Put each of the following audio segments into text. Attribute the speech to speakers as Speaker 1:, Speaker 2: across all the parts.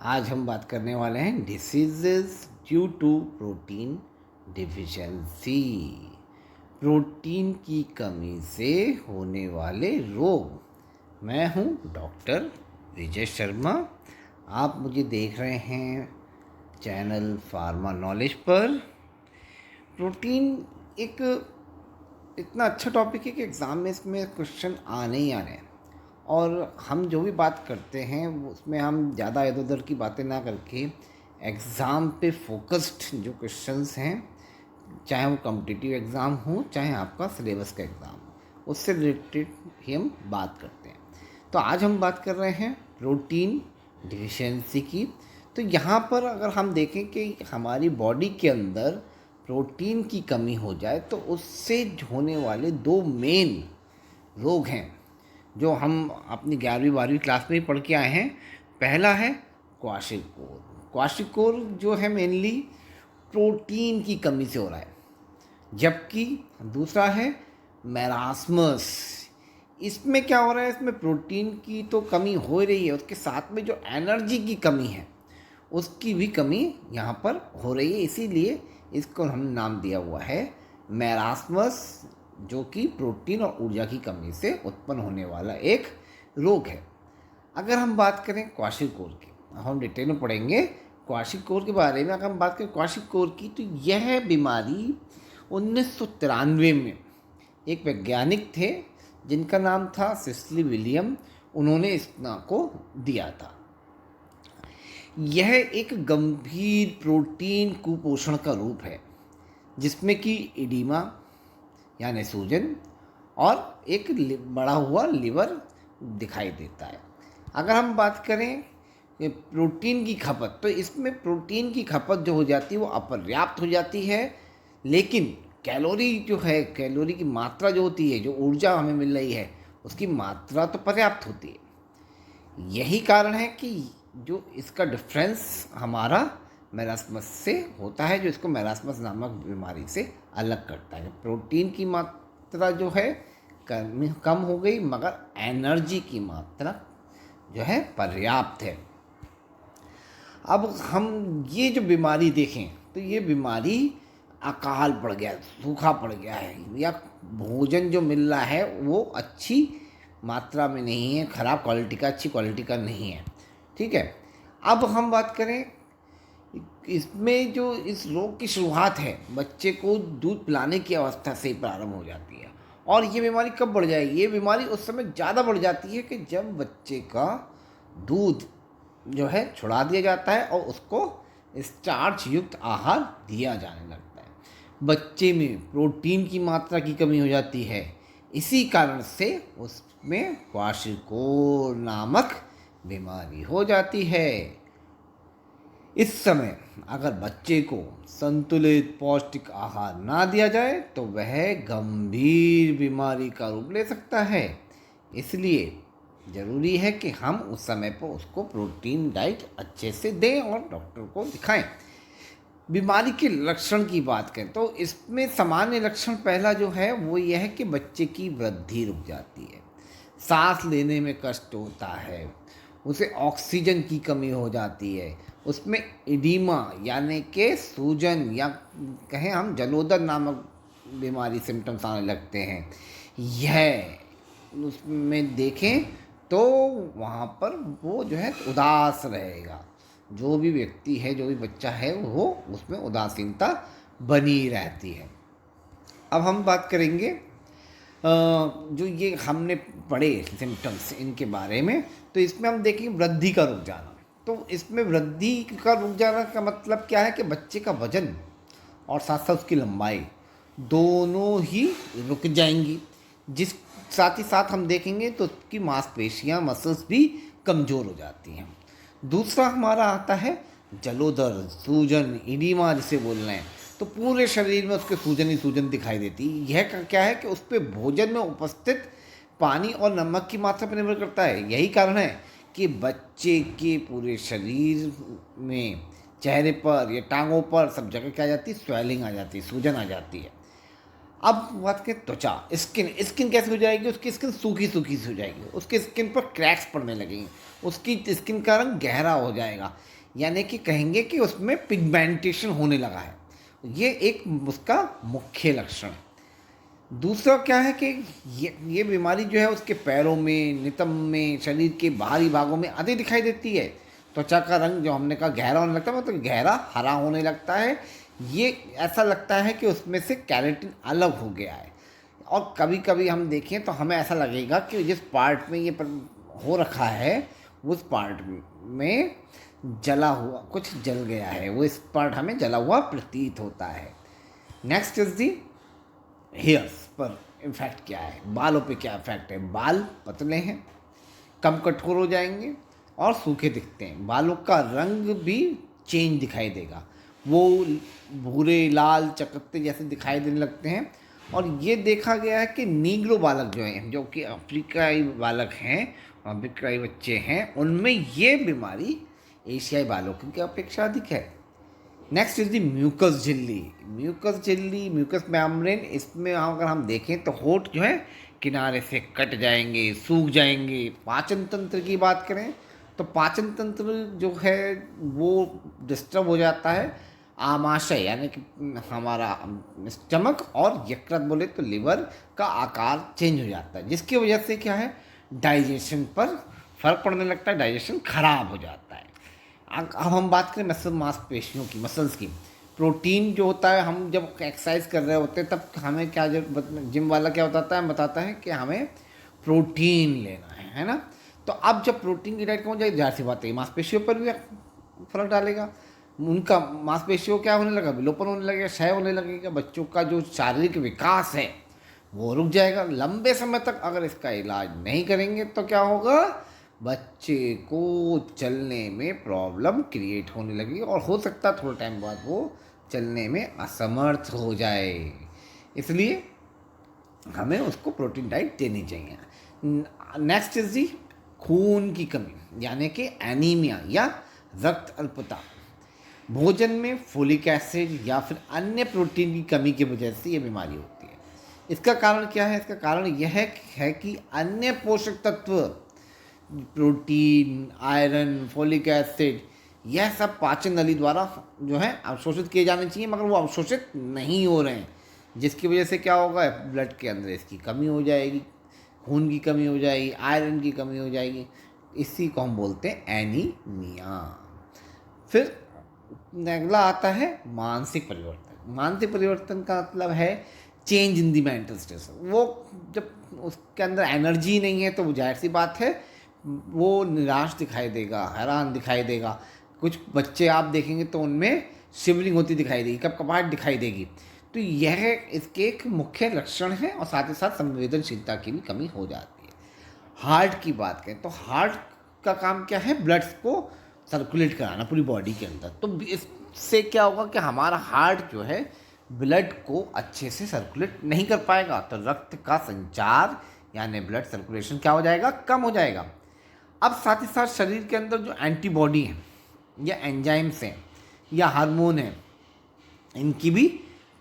Speaker 1: आज हम बात करने वाले हैं diseases due to protein deficiency. Protein की कमी से होने वाले रोग। मैं हूं डॉक्टर विजय शर्मा। आप मुझे देख रहे हैं चैनल फार्मा नॉलेज पर। प्रोटीन एक इतना अच्छा टॉपिक है कि एग्ज़ाम में इसमें क्वेश्चन आने ही आने हैं। और हम जो भी बात करते हैं उसमें हम ज़्यादा इधर उधर की बातें ना करके एग्ज़ाम पे फोकस्ड जो क्वेश्चंस हैं, चाहे वो कॉम्पिटिटिव एग्ज़ाम हो चाहे आपका सिलेबस का एग्ज़ाम हो, उससे रिलेटेड ही हम बात करते हैं। तो आज हम बात कर रहे हैं प्रोटीन डिफिशिएंसी की। तो यहाँ पर अगर हम देखें कि हमारी बॉडी के अंदर प्रोटीन की कमी हो जाए तो उससे होने वाले दो मेन रोग हैं जो हम अपनी 11वीं 12वीं क्लास में ही पढ़ के आए हैं। पहला है क्वाशिकोर। क्वाशिकोर जो है मेनली प्रोटीन की कमी से हो रहा है, जबकि दूसरा है मेरास्मस। इसमें क्या हो रहा है, इसमें प्रोटीन की तो कमी हो ही रही है, उसके साथ में जो एनर्जी की कमी है उसकी भी कमी यहाँ पर हो रही है। इसीलिए इसको हम नाम दिया हुआ है मेरास्मस, जो कि प्रोटीन और ऊर्जा की कमी से उत्पन्न होने वाला एक रोग है। अगर हम बात करें क्वाशिकोर की, हम डिटेल में पढ़ेंगे क्वाशिकोर के बारे में। अगर हम बात करें क्वाशिकोर की तो यह बीमारी 1993 में एक वैज्ञानिक थे जिनका नाम था सिस्ली विलियम, उन्होंने इस नाम को दिया था। यह एक गंभीर प्रोटीन कुपोषण का रूप है जिसमें कि एडिमा यानी सूजन और एक बड़ा हुआ लिवर दिखाई देता है। अगर हम बात करें प्रोटीन की खपत, तो इसमें प्रोटीन की खपत जो हो जाती है वो अपर्याप्त हो जाती है, लेकिन कैलोरी जो है, कैलोरी की मात्रा जो होती है, जो ऊर्जा हमें मिल रही है उसकी मात्रा तो पर्याप्त होती है। यही कारण है कि जो इसका डिफरेंस हमारा मेरास्मस से होता है, जो इसको मेरास्मस नामक बीमारी से अलग करता है। प्रोटीन की मात्रा जो है कम हो गई, मगर एनर्जी की मात्रा जो है पर्याप्त है। अब हम ये जो बीमारी देखें तो ये बीमारी अकाल पड़ गया, सूखा पड़ गया है, या भोजन जो मिल रहा है वो अच्छी मात्रा में नहीं है, ख़राब क्वालिटी का, अच्छी क्वालिटी का नहीं है। ठीक है। अब हम बात करें इसमें जो इस रोग की शुरुआत है, बच्चे को दूध पिलाने की अवस्था से ही प्रारंभ हो जाती है। और ये बीमारी कब बढ़ जाएगी? ये बीमारी उस समय ज़्यादा बढ़ जाती है कि जब बच्चे का दूध जो है छुड़ा दिया जाता है और उसको स्टार्च युक्त आहार दिया जाने लगता है। बच्चे में प्रोटीन की मात्रा की कमी हो जाती है, इसी कारण से उसमें क्वाशिकोर नामक बीमारी हो जाती है। इस समय अगर बच्चे को संतुलित पौष्टिक आहार ना दिया जाए तो वह गंभीर बीमारी का रूप ले सकता है। इसलिए ज़रूरी है कि हम उस समय पर उसको प्रोटीन डाइट अच्छे से दें और डॉक्टर को दिखाएं। बीमारी के लक्षण की बात करें तो इसमें सामान्य लक्षण पहला जो है वो यह है कि बच्चे की वृद्धि रुक जाती है, सांस लेने में कष्ट होता है, उसे ऑक्सीजन की कमी हो जाती है, उसमें एडिमा यानी कि सूजन या कहें हम जलोदर नामक बीमारी सिम्टम्स आने लगते हैं। यह उसमें देखें तो वहाँ पर वो जो है उदास रहेगा, जो भी व्यक्ति है, जो भी बच्चा है, वो उसमें उदासीनता बनी रहती है। अब हम बात करेंगे जो ये हमने पढ़े सिम्टम्स इनके बारे में, तो इसमें हम देखेंगे वृद्धि का रुक जाना। तो इसमें वृद्धि का रुक जाना का मतलब क्या है कि बच्चे का वजन और साथ साथ उसकी लंबाई दोनों ही रुक जाएंगी, जिस साथ ही साथ हम देखेंगे तो उसकी मांसपेशियां, मसल्स भी कमज़ोर हो जाती हैं। दूसरा हमारा आता है जलोदर, सूजन, इडीमा जिसे बोल रहे हैं। तो पूरे शरीर में उसके सूजन ही सूजन दिखाई देती है। यह क्या है कि उस पर भोजन में उपस्थित पानी और नमक की मात्रा पर निर्भर करता है। यही कारण है कि बच्चे के पूरे शरीर में, चेहरे पर या टांगों पर, सब जगह क्या आ जाती है, स्वेलिंग आ जाती है, सूजन आ जाती है। अब बात करें त्वचा, स्किन कैसे हो जाएगी, उसकी स्किन सूखी सूखी सी हो जाएगी, उसकी स्किन पर क्रैक्स पड़ने लगेंगे, उसकी स्किन का रंग गहरा हो जाएगा, यानी कि कहेंगे कि उसमें पिगमेंटेशन होने लगा है। ये एक उसका मुख्य लक्षण है। दूसरा क्या है कि ये बीमारी जो है उसके पैरों में, नितंब में, शरीर के बाहरी भागों में अधिक दिखाई देती है। त्वचा का रंग जो हमने कहा गहरा होने लगता है, मतलब गहरा हरा होने लगता है। ये ऐसा लगता है कि उसमें से कैरेटिन अलग हो गया है। और कभी कभी हम देखें तो हमें ऐसा लगेगा कि जिस पार्ट में ये हो रखा है उस पार्ट में जला हुआ, कुछ जल गया है, वो इस पार्ट हमें जला हुआ प्रतीत होता है। नेक्स्ट इज दी हेयर्स पर इफेक्ट क्या है, बालों पे क्या इफेक्ट है। बाल पतले हैं, कम कठोर हो जाएंगे और सूखे दिखते हैं। बालों का रंग भी चेंज दिखाई देगा, वो भूरे, लाल, चकत्ते जैसे दिखाई देने लगते हैं। और ये देखा गया है कि नीग्रो बालक जो हैं, जो कि अफ्रीकाई बालक हैं, अफ्रीकाई बच्चे हैं, उनमें ये बीमारी एशियाई बालकों की अपेक्षा अधिक है। नेक्स्ट इज दी म्यूकस झिल्ली। म्यूकस झिल्ली, म्यूकस मेम्ब्रेन, इसमें अगर हम देखें तो होठ जो है किनारे से कट जाएंगे, सूख जाएंगे। पाचन तंत्र की बात करें तो पाचन तंत्र जो है वो डिस्टर्ब हो जाता है। आमाशय यानी कि हमारा स्टमक, और यकृत बोले तो लिवर का आकार चेंज हो जाता है, जिसकी वजह से क्या है, डाइजेशन पर फर्क पड़ने लगता है, डाइजेशन खराब हो जाता है। अब हम बात करें मांसपेशियों की, मसल्स की। प्रोटीन जो होता है, हम जब एक्सरसाइज कर रहे होते हैं तब हमें क्या, जिम वाला क्या बताता है कि हमें प्रोटीन लेना है ना। तो अब जब प्रोटीन की डाइट कम हो जाएगी, जाहिर सी बात है मांसपेशियों पर भी फर्क डालेगा। उनका मांसपेशियों क्या होने लगा, विलोपन होने लगेगा, क्षय होने लगेगा। बच्चों का जो शारीरिक विकास है वो रुक जाएगा। लंबे समय तक अगर इसका इलाज नहीं करेंगे तो क्या होगा, बच्चे को चलने में प्रॉब्लम क्रिएट होने लगी और हो सकता है थोड़े टाइम बाद वो चलने में असमर्थ हो जाए। इसलिए हमें उसको प्रोटीन डाइट देनी चाहिए। नेक्स्ट इज दी खून की कमी, यानी कि एनीमिया या रक्त अल्पता। भोजन में फोलिक एसिड या फिर अन्य प्रोटीन की कमी की वजह से ये बीमारी होती है। इसका कारण क्या है, इसका कारण यह है कि अन्य पोषक तत्व, प्रोटीन, आयरन, फोलिक एसिड, यह सब पाचन नली द्वारा जो है अवशोषित किए जाने चाहिए, मगर वो अवशोषित नहीं हो रहे हैं, जिसकी वजह से क्या होगा, ब्लड के अंदर इसकी कमी हो जाएगी, खून की कमी हो जाएगी, आयरन की कमी हो जाएगी। इसी को हम बोलते हैं एनीमिया। फिर अगला आता है मानसिक परिवर्तन। मानसिक परिवर्तन का मतलब है change in the mental state. वो जब उसके अंदर एनर्जी नहीं है तो वो जाहिर सी बात है वो निराश दिखाई देगा, हैरान दिखाई देगा। कुछ बच्चे आप देखेंगे तो उनमें शिवरिंग होती दिखाई देगी, कपकपाहट दिखाई देगी। तो यह इसके एक मुख्य लक्षण है, और साथ ही साथ संवेदनशीलता की भी कमी हो जाती है। हार्ट की बात करें तो हार्ट का काम क्या है, ब्लड्स को सर्कुलेट कराना पूरी बॉडी के अंदर। तो इससे क्या होगा कि हमारा हार्ट जो है ब्लड को अच्छे से सर्कुलेट नहीं कर पाएगा, तो रक्त का संचार यानी ब्लड सर्कुलेशन क्या हो जाएगा, कम हो जाएगा। अब साथ ही साथ शरीर के अंदर जो एंटीबॉडी हैं या एंजाइम्स हैं या हार्मोन हैं, इनकी भी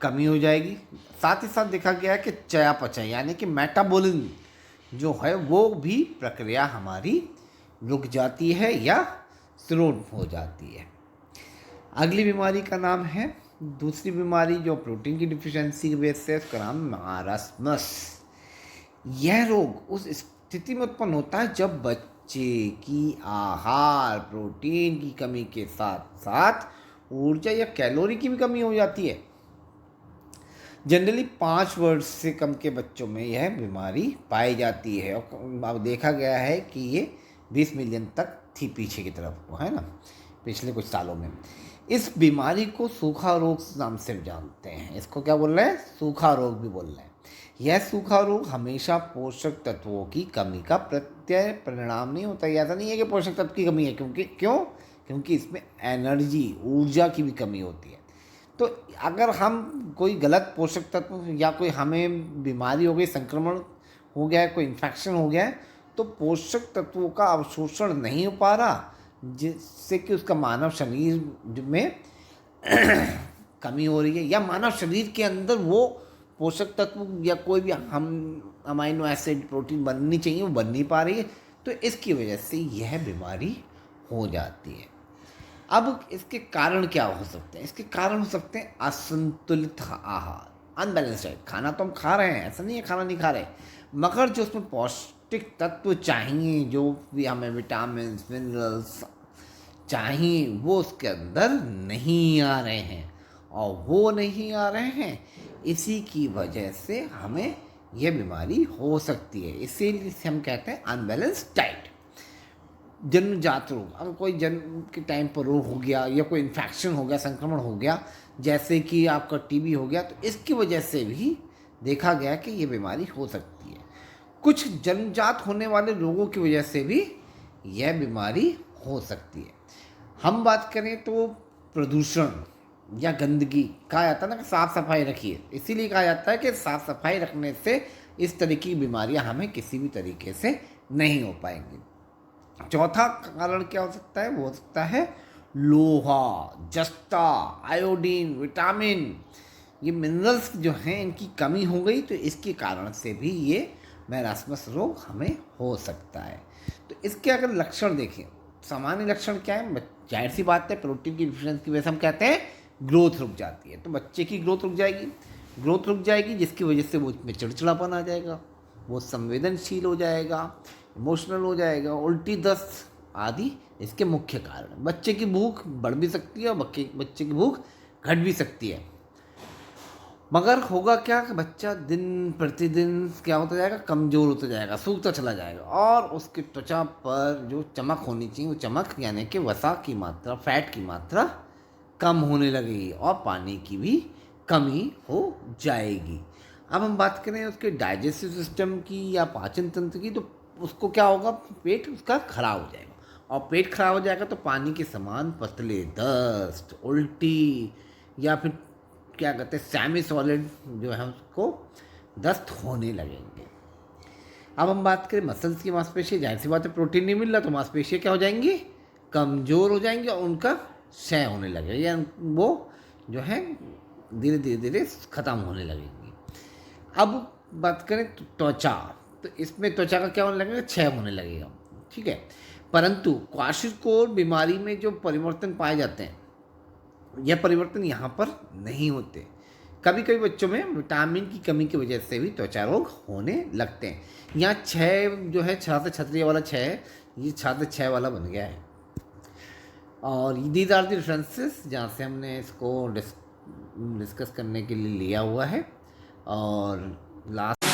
Speaker 1: कमी हो जाएगी। साथ ही साथ देखा गया है कि चयापचय यानी कि मेटाबॉलिज्म जो है वो भी प्रक्रिया हमारी रुक जाती है या स्लो हो जाती है। अगली बीमारी का नाम है, दूसरी बीमारी जो प्रोटीन की डिफिशियंसी की वजह से, उसका नाम मारास्मस। यह रोग उस स्थिति में उत्पन्न होता है जब बच्चे की आहार, प्रोटीन की कमी के साथ साथ ऊर्जा या कैलोरी की भी कमी हो जाती है। जनरली 5 वर्ष से कम के बच्चों में यह बीमारी पाई जाती है, और अब देखा गया है कि ये 20 मिलियन तक थी पीछे की तरफ, है ना, पिछले कुछ सालों में। इस बीमारी को सूखा रोग नाम से जानते हैं। इसको क्या बोल रहे हैं, सूखा रोग भी बोल रहे हैं। यह सूखा रोग हमेशा पोषक तत्वों की कमी का प्रत्यय परिणाम नहीं होता है। ऐसा नहीं है कि पोषक तत्व की कमी है, क्योंकि इसमें एनर्जी, ऊर्जा की भी कमी होती है। तो अगर हम कोई गलत पोषक तत्व या कोई हमें बीमारी हो गई, संक्रमण हो गया है, कोई इन्फेक्शन हो गया है, तो पोषक तत्वों का अवशोषण नहीं हो पा रहा, जिससे कि उसका मानव शरीर में कमी हो रही है, या मानव शरीर के अंदर वो पोषक तत्व या कोई भी हम अमाइनो एसिड प्रोटीन बननी चाहिए वो बन नहीं पा रही है, तो इसकी वजह से यह बीमारी हो जाती है। अब इसके कारण क्या हो सकते हैं? इसके कारण हो सकते हैं असंतुलित आहार, अनबैलेंस डाइट। खाना तो हम खा रहे हैं, ऐसा नहीं है खाना नहीं खा रहे, मगर जो उसमें पौष्टिक तत्व चाहिए, जो भी हमें विटामिन मिनरल्स चाहिए, वो उसके अंदर नहीं आ रहे हैं, और वो नहीं आ रहे हैं, इसी की वजह से हमें यह बीमारी हो सकती है। इसीलिए हम कहते हैं अनबैलेंस डाइट। जन्मजात रोग, अगर कोई जन्म के टाइम पर रोग हो गया या कोई इन्फेक्शन हो गया, संक्रमण हो गया, जैसे कि आपका टीबी हो गया, तो इसकी वजह से भी देखा गया कि ये बीमारी हो सकती है। कुछ जन्मजात होने वाले रोगों की वजह से भी यह बीमारी हो सकती है। हम बात करें तो प्रदूषण या गंदगी, कहा जाता है ना कि साफ़ सफाई रखिए, इसीलिए कहा जाता है कि साफ़ सफाई रखने से इस तरह की बीमारियां हमें किसी भी तरीके से नहीं हो पाएंगी। चौथा कारण क्या हो सकता है? वो हो सकता है लोहा, जस्ता, आयोडीन, विटामिन, ये मिनरल्स जो हैं इनकी कमी हो गई, तो इसके कारण से भी ये मैरास्मस रोग हमें हो सकता है। तो इसके अगर लक्षण देखें, सामान्य लक्षण क्या है? जाहिर सी बात है, प्रोटीन की डिफिशियंसी की वजह से हम कहते हैं ग्रोथ रुक जाती है, तो बच्चे की ग्रोथ रुक जाएगी, ग्रोथ रुक जाएगी, जिसकी वजह से वो में चिड़चिड़ापन आ जाएगा, वो संवेदनशील हो जाएगा, इमोशनल हो जाएगा, उल्टी दस्त आदि इसके मुख्य कारण। बच्चे की भूख बढ़ भी सकती है और बच्चे की भूख घट भी सकती है, मगर होगा क्या कि बच्चा दिन प्रतिदिन क्या होता जाएगा? कमज़ोर होता जाएगा, सूखता चला जाएगा, और उसकी त्वचा पर जो चमक होनी चाहिए वो चमक, यानी कि वसा की मात्रा, फैट की मात्रा कम होने लगेगी, और पानी की भी कमी हो जाएगी। अब हम बात करें उसके डाइजेस्टिव सिस्टम की या पाचन तंत्र की, तो उसको क्या होगा? पेट उसका खराब हो जाएगा, और पेट खराब हो जाएगा तो पानी के समान पतले दस्त, उल्टी, या फिर क्या कहते हैं सेमी सॉलिड जो है उसको दस्त होने लगेंगे। अब हम बात करें मसल्स की, मांसपेशी, जाहिर सी बात है प्रोटीन नहीं मिल रहा तो मांसपेशियाँ क्या हो जाएंगी? कमज़ोर हो जाएंगी, और उनका क्षय होने लगेगा, या वो जो है धीरे धीरे धीरे ख़त्म होने लगेंगी। अब बात करें त्वचा, तो इसमें त्वचा का क्या होने लगेगा? क्षय होने लगेगा, ठीक है। परंतु क्वार्शरकोल बीमारी में जो परिवर्तन पाए जाते हैं, यह परिवर्तन यहाँ पर नहीं होते। कभी कभी बच्चों में विटामिन की कमी की वजह से भी त्वचा रोग होने लगते हैं। यहाँ क्षय जो है, छह से क्षत्रिय वाला क्षय है, ये छात्र क्षय वाला बन गया है। और दीज आर द रेफरेंसेस जहाँ से हमने इसको डिस्कस करने के लिए लिया हुआ है। और लास्ट